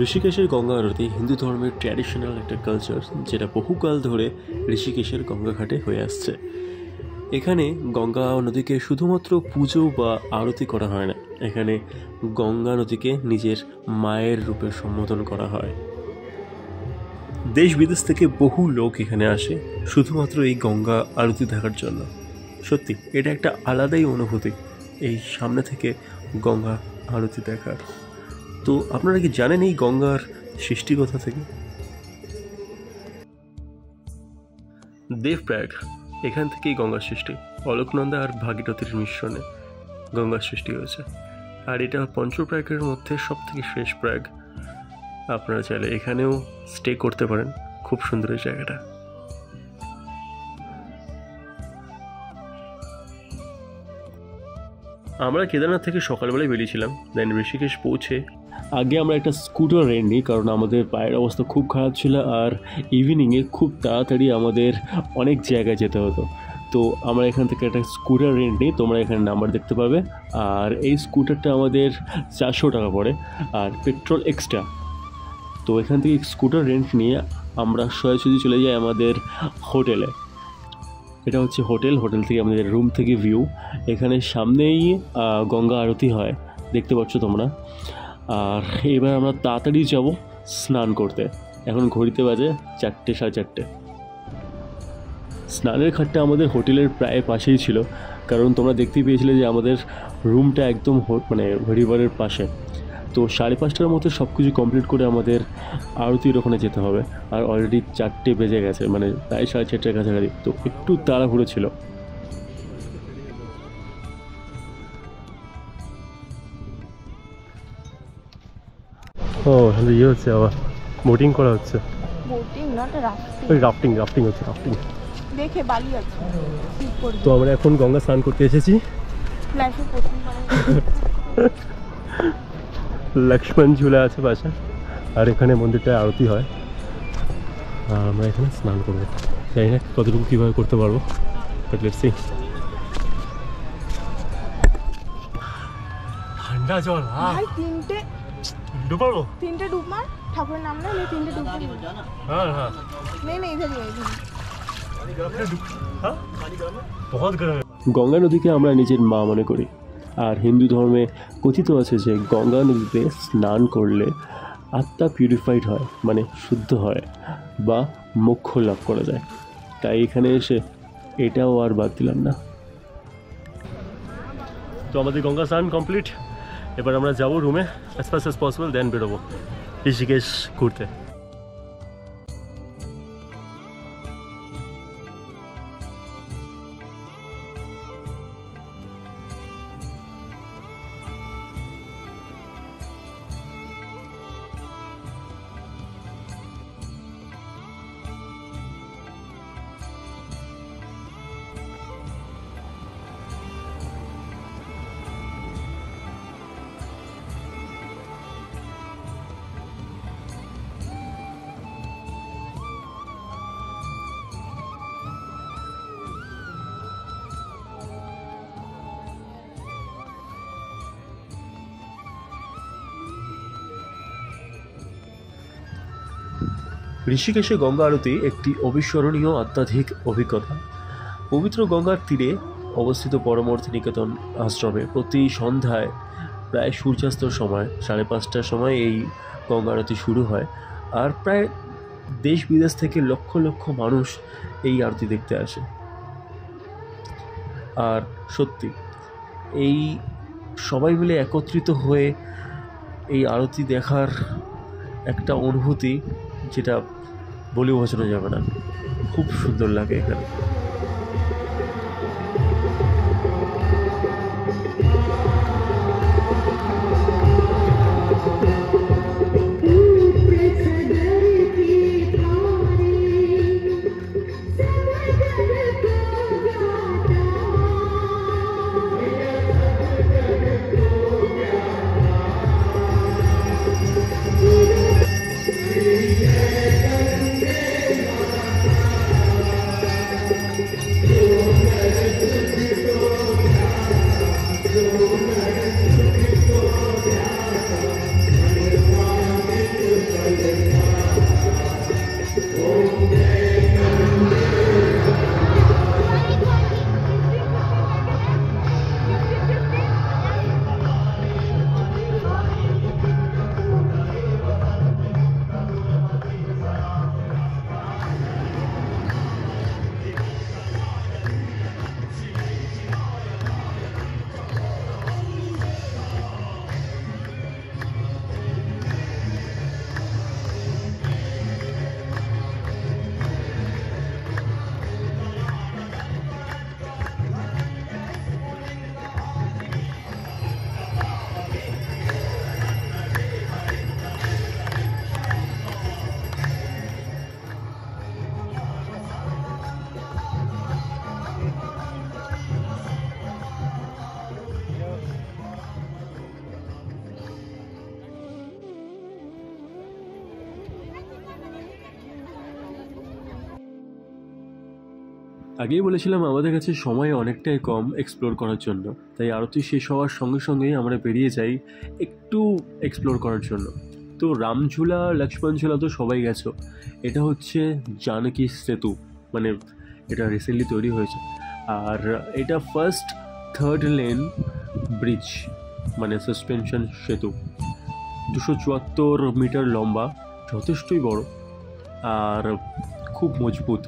ঋষিকেশের গঙ্গা আরতি হিন্দু ধর্মের ট্র্যাডিশনাল একটা কালচার, যেটা বহুকাল ধরে ঋষিকেশের গঙ্গাঘাটে হয়ে আসছে। এখানে গঙ্গা নদীকে শুধুমাত্র পুজো বা আরতি করা হয় না, এখানে গঙ্গা নদীকে নিজের মায়ের রূপে সম্বোধন করা হয়। দেশ বিদেশ থেকে বহু লোক এখানে আসে শুধুমাত্র এই গঙ্গা আরতি দেখার জন্য। সত্যি এটা একটা আলাদাই অনুভূতি এই সামনে থেকে গঙ্গা আরতি দেখার। তো আপনারা কি জানেন এই গঙ্গার সৃষ্টি কোথা থেকে? দেবপ্রয়াগ, এখান থেকেই গঙ্গার সৃষ্টি। অলকনন্দা আর ভাগীরথীর মিশ্রণে গঙ্গার সৃষ্টি হয়েছে। আর এটা পঞ্চপ্রয়াগের মধ্যে সব থেকে শেষ প্রয়াগ। আপনারা চাইলে এখানেও স্টে করতে পারেন, খুব সুন্দর এই জায়গাটা। আমরা কেদারনাথ থেকে সকালবেলায় বেরিয়েছিলাম, দেন ঋষিকেশ পৌঁছে আগে আমরা একটা স্কুটার রেন্ট নিই, কারণ আমাদের পায়ের অবস্থা খুব খারাপ ছিল আর ইভিনিংয়ে খুব তাড়াতাড়ি আমাদের অনেক জায়গায় যেতে হতো। তো আমরা এখান থেকে একটা স্কুটার রেন্ট নিই, তোমরা এখানে নাম্বার দেখতে পাবে। আর এই স্কুটারটা আমাদের 400 টাকা পড়ে আর পেট্রোল এক্সট্রা। তো এখান থেকে স্কুটার রেন্ট নিয়ে আমরা সোজাসুজি চলে যাই আমাদের হোটেলে। এটা হচ্ছে হোটেল থেকে আমাদের রুম থেকে ভিউ। এখানে সামনেই গঙ্গা আরতি হয়, দেখতে পাচ্ছ তোমরা। আর এবার আমরা তাড়াতাড়ি যাব স্নান করতে। এখন ঘড়িতে বাজে 4টে, 4:30। স্নানের ঘাটটা আমাদের হোটেলের প্রায় পাশেই ছিল, কারণ তোমরা দেখতেই পেয়েছিলে যে আমাদের রুমটা একদম রিভারের পাশে। তো 5:30টার মধ্যে সব কিছু কমপ্লিট করে আমাদের আরতির ওখানে যেতে হবে। আর অলরেডি 4টে বেজে গেছে, মানে প্রায় 4:30টার কাছাকাছি। তো একটু তাড়াহুড়ো ছিল। ও ইয়ে হচ্ছে, আবার বোটিং করা হচ্ছে। বোটিং না, রাফটিং হচ্ছে, রাফটিং। দেখে বালি আছে। তো আমরা এখন গঙ্গা স্নান করতে এসেছি। লক্ষ্মণ ঝুলা আছে পাশে, আর এখানে মন্দিরটায় আরতি হয়। আর আমরা এখানে স্নান করবো, জানি না কতটুকু কীভাবে করতে পারবো, বাট লেটস সি। ঠান্ডা জল, ভাই 3টে ডুব পারবো, 3টে ডুব মার, ঠাকুরের নাম না, 3টে ডুব মার। হ্যাঁ নেই ইধার গঙ্গা নদীকে আমরা নিজের মা মনে করি। আর হিন্দু ধর্মে কথিত আছে যে গঙ্গা নদীতে স্নান করলে আত্মা পিউরিফাইড হয়, মানে শুদ্ধ হয় বা মোক্ষ লাভ করা যায়। তাই এখানে এসে এটাও আর বাদ দিলাম না। তো আমাদের গঙ্গা স্নান কমপ্লিট। এবার আমরা যাবো রুমে অ্যাজ ফাস্ট অ্যাজ পসিবল, দেন বেরোবো ঋষিকেশ ঘুরতে। ঋষিকেশে গঙ্গা আরতি একটি অবিস্মরণীয় আধ্যাত্মিক অভিজ্ঞতা। পবিত্র গঙ্গার তীরে অবস্থিত পরমর্থী নিকেতন আশ্রমে প্রতি সন্ধ্যায় প্রায় সূর্যাস্তর সময় 5:30টার সময় এই গঙ্গা আরতি শুরু হয়। আর প্রায় দেশ বিদেশ থেকে লক্ষ লক্ষ মানুষ এই আরতি দেখতে আসে। আর সত্যি এই সবাই মিলে একত্রিত হয়ে এই আরতি দেখার একটা অনুভূতি, যেটা বলে বোঝানো যাবে না। খুব সুন্দর লাগে এখানে। আগেই বলেছিলাম আমাদের কাছে সময় অনেকটাই কম এক্সপ্লোর করার জন্য, তাই আরতি শেষ হওয়ার সঙ্গে সঙ্গেই আমরা বেরিয়ে যাই একটু এক্সপ্লোর করার জন্য। তো রামঝুলা লক্ষ্মণঝুলা তো সবাই গেছো, এটা হচ্ছে জানকী সেতু, মানে এটা রিসেন্টলি তৈরি হয়েছে। আর এটা ফার্স্ট 3rd লেন ব্রিজ, মানে সাসপেনশন সেতু, 274 মিটার লম্বা, যথেষ্টই বড় আর খুব মজবুত।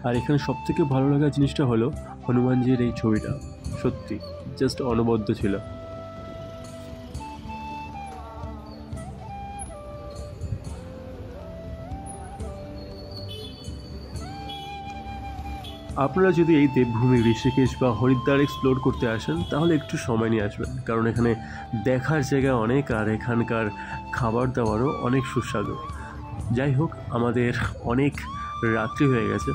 আর এখানে সবথেকে ভালো লাগার জিনিসটা হলো হনুমানজির এই ছবিটা, সত্যি জাস্ট অনবদ্য ছিল। আপনারা যদি এই দেবভূমি ঋষিকেশ বা হরিদ্বার এক্সপ্লোর করতে আসেন তাহলে একটু সময় নিয়ে আসবেন, কারণ এখানে দেখার জায়গা অনেক আর এখানকার খাবার দাবারও অনেক সুস্বাদু। যাই হোক, আমাদের অনেক রাত্রি হয়ে গেছে,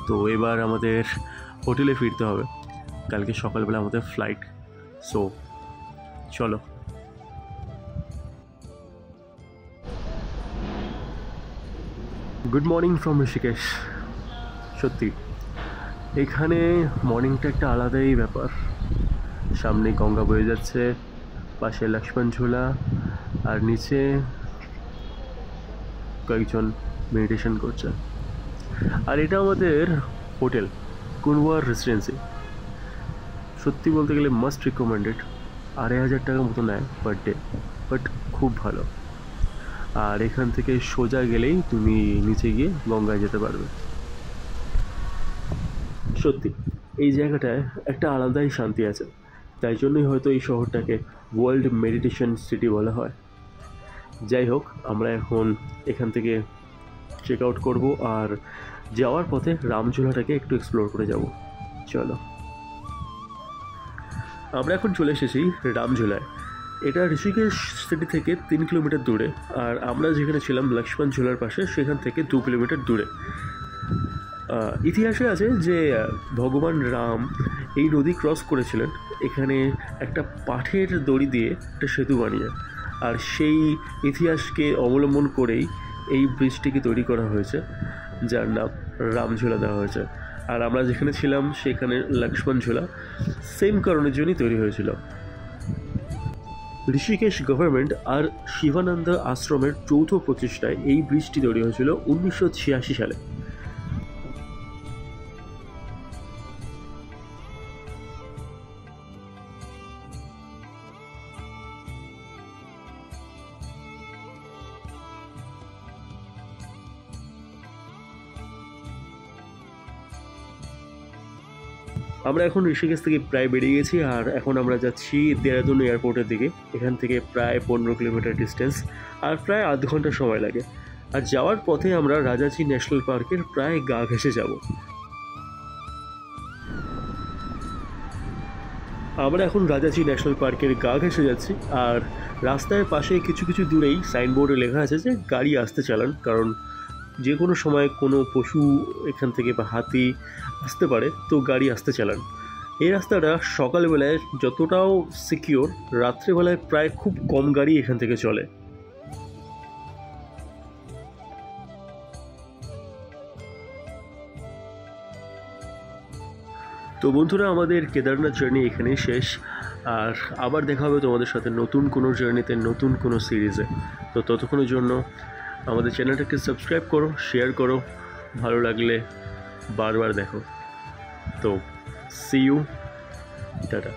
তো এবার আমাদের হোটেলে ফিরতে হবে, কালকে সকালবেলা আমাদের ফ্লাইট। সো চলো। Good morning from Rishikesh. সত্যি এখানে মর্নিংটা একটা আলাদাই ব্যাপার। সামনে গঙ্গা বয়ে যাচ্ছে, পাশে লক্ষ্মণঝুলা, আর নিচে কয়েকজন মেডিটেশন করছে। আর এটা আমাদের হোটেল কুনওয়ার রেসিডেন্সি। সত্যি বলতে গেলে মাস্ট রিকমেন্ডেড। 2500 টাকা মতো নেয় পার ডে, বাট খুব ভালো। আর এখান থেকে সোজা গেলেই তুমি নিচে গিয়ে গঙ্গায় যেতে পারবে। সত্যি এই জায়গাটায় একটা আলাদাই শান্তি আছে, তাই জন্যই হয়তো এই শহরটাকে ওয়ার্ল্ড মেডিটেশন সিটি বলা হয়। যাই হোক, আমরা এখন এখান থেকে চেক আউট করবো আর যাওয়ার পথে রামঝুলাটাকে একটু এক্সপ্লোর করে যাব। চলো। আমরা এখন চলে এসেছি রামঝুলায়। এটা ঋষিকেশ সিটি থেকে 3 কিলোমিটার দূরে, আর আমরা যেখানে ছিলাম লক্ষ্মণঝুলার পাশে সেখান থেকে 2 কিলোমিটার দূরে। ইতিহাসে আছে যে ভগবান রাম এই নদী ক্রস করেছিলেন এখানে একটা পাঠের দড়ি দিয়ে একটা সেতু বানিয়ে, আর সেই ইতিহাসকে অবলম্বন করেই এই ব্রিজটিকে তৈরি করা হয়েছে, যার নাম রামঝুলা দেওয়া হয়েছে। আর আমরা যেখানে ছিলাম সেখানে লক্ষ্মণঝুলা সেম কারণের জন্যই তৈরি হয়েছিল। ঋষিকেশ গভর্নমেন্ট আর শিবানন্দ আশ্রমের যৌথ প্রচেষ্টায় এই ব্রিজটি তৈরি হয়েছিল 1986 সালে। আমরা এখন ঋষিকেশ থেকে প্রায় বেরিয়ে গেছি, আর এখন আমরা যাচ্ছি দেরাদুন এয়ারপোর্টের দিকে। এখান থেকে প্রায় 15 কিলোমিটার ডিস্টেন্স, আর প্রায় আধ ঘন্টা সময় লাগে। আর যাওয়ার পথে আমরা রাজাজি ন্যাশনাল পার্কের প্রায় গা ঘেঁষে যাব। আমরা এখন রাজাজি ন্যাশনাল পার্কের গা ঘেঁষে যাচ্ছি, আর রাস্তার পাশে কিছু কিছু দূরেই সাইনবোর্ডে লেখা আছে যে গাড়ি আসতে চালান, কারণ যে কোনো সময় কোনো পশু এখান থেকে বা হাতি আসতে পারে, তো গাড়ি আসতে চালান। এই রাস্তাটা সকালবেলায় যতটাও সিকিওর, রাত্রেবেলায় প্রায় খুব কম গাড়ি এখান থেকে চলে। তো বন্ধুরা, আমাদের কেদারনাথ জার্নি এখানেই শেষ, আর আবার দেখা হবে তোমাদের সাথে নতুন কোনো জার্নিতে, নতুন কোনো সিরিজে। তো ততক্ষণের জন্য আমাদের চ্যানেলটাকে সাবস্ক্রাইব করো, শেয়ার করো, ভালো লাগলে বারবার দেখো। তো সি ইউ, টাটা।